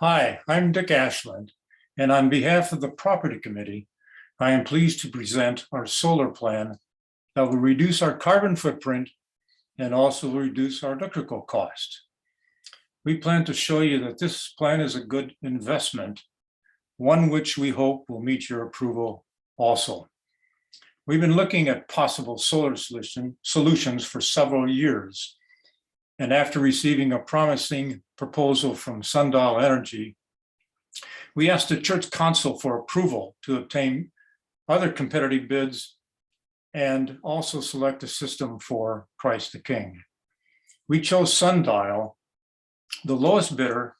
Hi, I'm Dick Ashland, and on behalf of the Property Committee, I am pleased to present our solar plan that will reduce our carbon footprint and also reduce our electrical cost. We plan to show you that this plan is a good investment, one which we hope will meet your approval also. We've been looking at possible solar solutions for several years. And after receiving a promising proposal from Sundial Energy, we asked the Church Council for approval to obtain other competitive bids and also select a system for Christ the King. We chose Sundial, the lowest bidder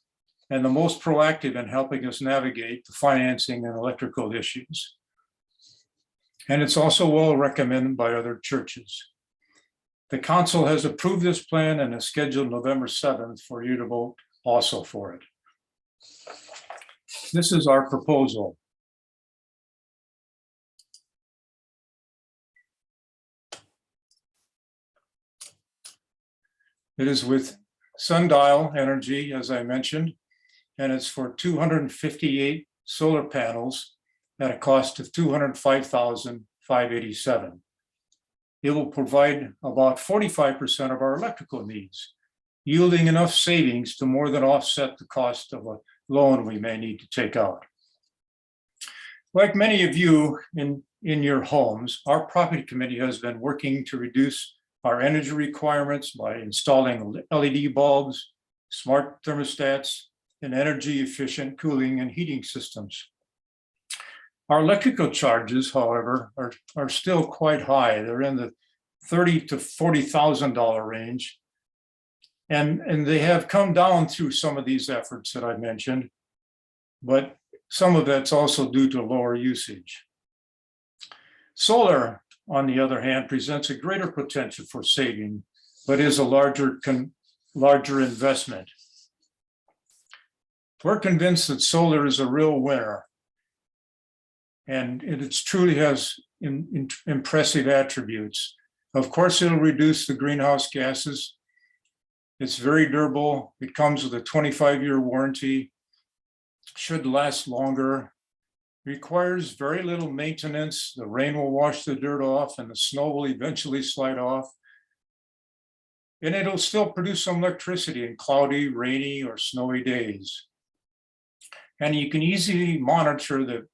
and the most proactive in helping us navigate the financing and electrical issues. And it's also well recommended by other churches. The council has approved this plan and is scheduled November 7th for you to vote also for it. This is our proposal. It is with Sundial Energy, as I mentioned, and it's for 258 solar panels at a cost of $205,587. It will provide about 45% of our electrical needs, yielding enough savings to more than offset the cost of a loan we may need to take out. Like many of you in your homes, our property committee has been working to reduce our energy requirements by installing LED bulbs, smart thermostats, and energy efficient cooling and heating systems. Our electrical charges, however, are still quite high. They're in the $30,000 to $40,000 range. And they have come down through some of these efforts that I mentioned, but some of that's also due to lower usage. Solar, on the other hand, presents a greater potential for saving, but is a larger investment. We're convinced that solar is a real winner, and it truly has impressive attributes. Of course, it'll reduce the greenhouse gases. It's very durable. It comes with a 25-year warranty, should last longer, requires very little maintenance. The rain will wash the dirt off and the snow will eventually slide off. And it'll still produce some electricity in cloudy, rainy, or snowy days. And you can easily monitor the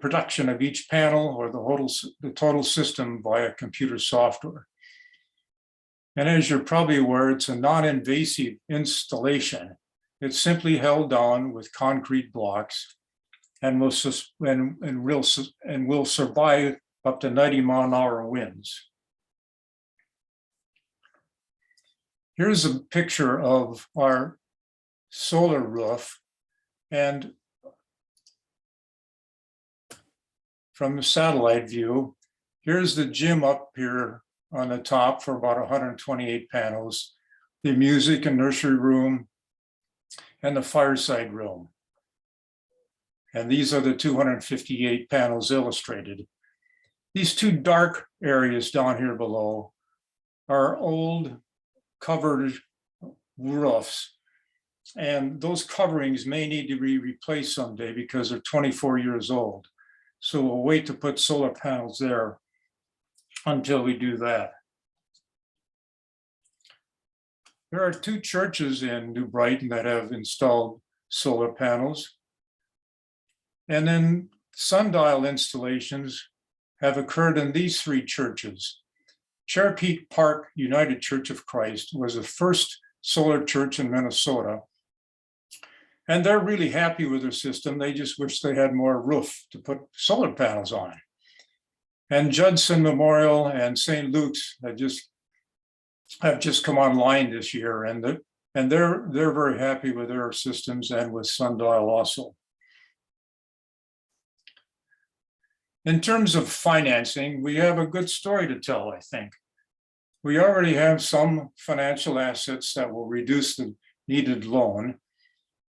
production of each panel or the total system via computer software. And as you're probably aware, it's a non-invasive installation. It's simply held down with concrete blocks and will survive up to 90-mile-an-hour winds. Here's a picture of our solar roof, and from the satellite view, here's the gym up here on the top for about 128 panels, the music and nursery room, and the fireside room. And these are the 258 panels illustrated. These two dark areas down here below are old covered roofs. And those coverings may need to be replaced someday because they're 24 years old. So we'll wait to put solar panels there until we do that. There are two churches in New Brighton that have installed solar panels. And then sundial installations have occurred in these three churches. Cherokee Park United Church of Christ was the first solar church in Minnesota. And they're really happy with their system. They just wish they had more roof to put solar panels on. And Judson Memorial and St. Luke's have just come online this year, and they're very happy with their systems and with Sundial also. In terms of financing, we have a good story to tell, I think. We already have some financial assets that will reduce the needed loan.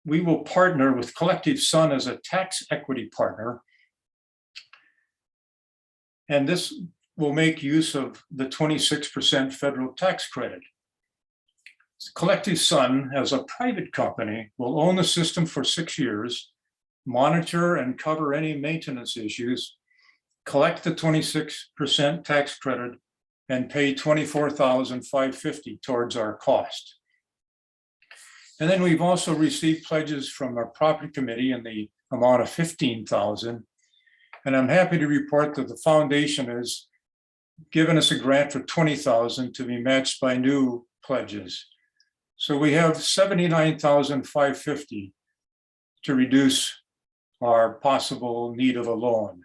We will partner with Collective Sun as a tax equity partner. And this will make use of the 26% federal tax credit. Collective Sun, as a private company, will own the system for 6 years, monitor and cover any maintenance issues, collect the 26% tax credit, and pay $24,550 towards our cost. And then we've also received pledges from our property committee in the amount of $15,000. And I'm happy to report that the foundation has given us a grant for $20,000 to be matched by new pledges. So we have $79,550 to reduce our possible need of a loan.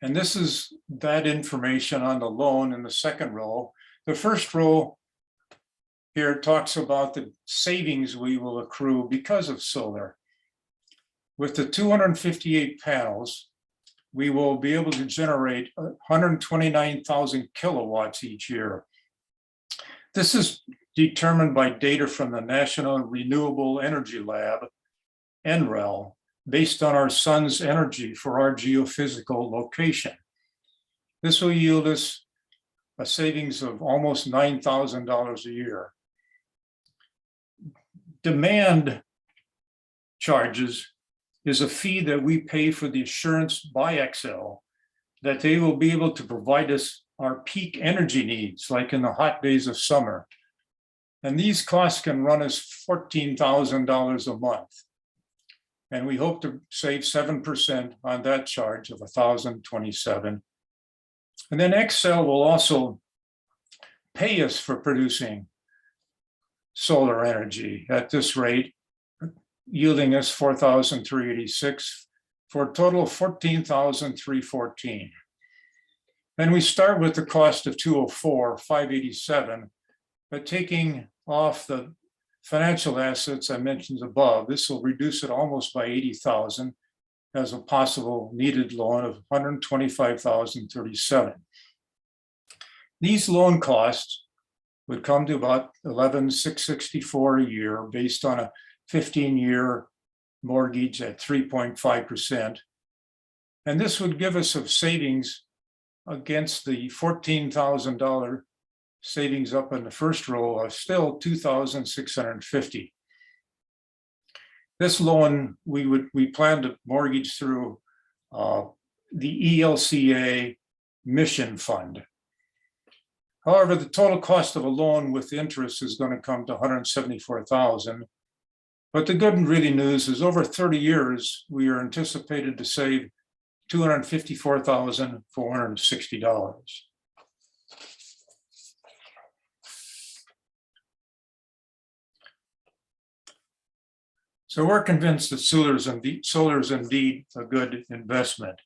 And this is that information on the loan in the second row. The first row here talks about the savings we will accrue because of solar. With the 258 panels, we will be able to generate 129,000 kilowatts each year. This is determined by data from the National Renewable Energy Lab, NREL, based on our sun's energy for our geophysical location. This will yield us a savings of almost $9,000 a year. Demand charges is a fee that we pay for the assurance by Xcel that they will be able to provide us our peak energy needs, like in the hot days of summer. And these costs can run us $14,000 a month. And we hope to save 7% on that charge of $1,027. And then Xcel will also pay us for producing solar energy at this rate, yielding us $4,386 for a total of $14,314. And we start with the cost of $204,587, but taking off the financial assets I mentioned above, this will reduce it almost by $80,000 as a possible needed loan of $125,037. These loan costs would come to about $11,664 a year based on a 15-year mortgage at 3.5%. And this would give us a savings against the $14,000 savings up in the first row of still $2,650. This loan we plan to mortgage through the ELCA Mission Fund. However, the total cost of a loan with interest is going to come to $174,000. But the good and really news is over 30 years, we are anticipated to save $254,460. So we're convinced that solar is indeed a good investment.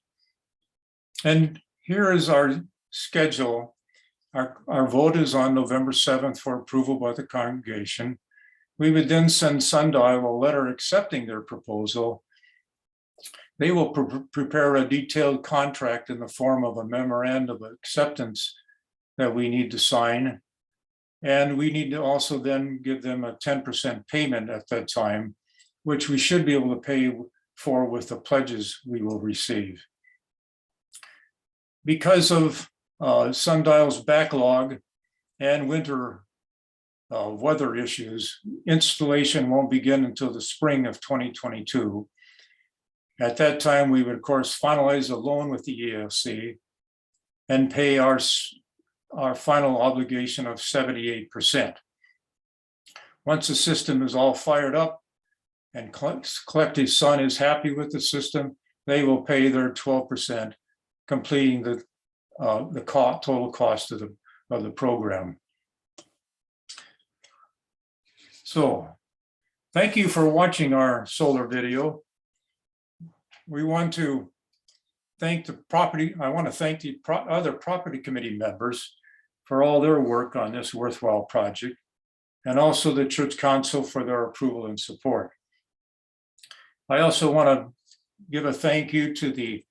And here is our schedule. Our vote is on November 7th for approval by the congregation. We would then send Sundial a letter accepting their proposal. They will prepare a detailed contract in the form of a memorandum of acceptance that we need to sign. And we need to also then give them a 10% payment at that time, which we should be able to pay for with the pledges we will receive. Because of Sundial's backlog and winter weather issues, installation won't begin until the spring of 2022. At that time, we would, of course, finalize a loan with the ELC and pay our final obligation of 78%. Once the system is all fired up and Collective Sun is happy with the system, they will pay their 12%, completing the total cost of the program. So, thank you for watching our solar video. We want to thank the other property committee members for all their work on this worthwhile project, and also the Church Council for their approval and support. I also want to give a thank you to the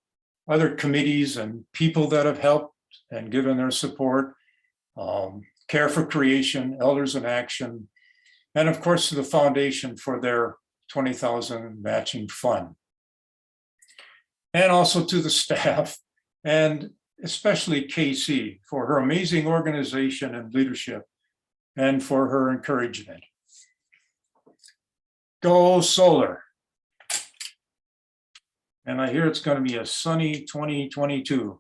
other committees and people that have helped and given their support, Care for Creation, Elders in Action, and of course to the foundation for their $20,000 matching fund. And also to the staff, and especially Casey for her amazing organization and leadership and for her encouragement. Go solar. And I hear it's going to be a sunny 2022.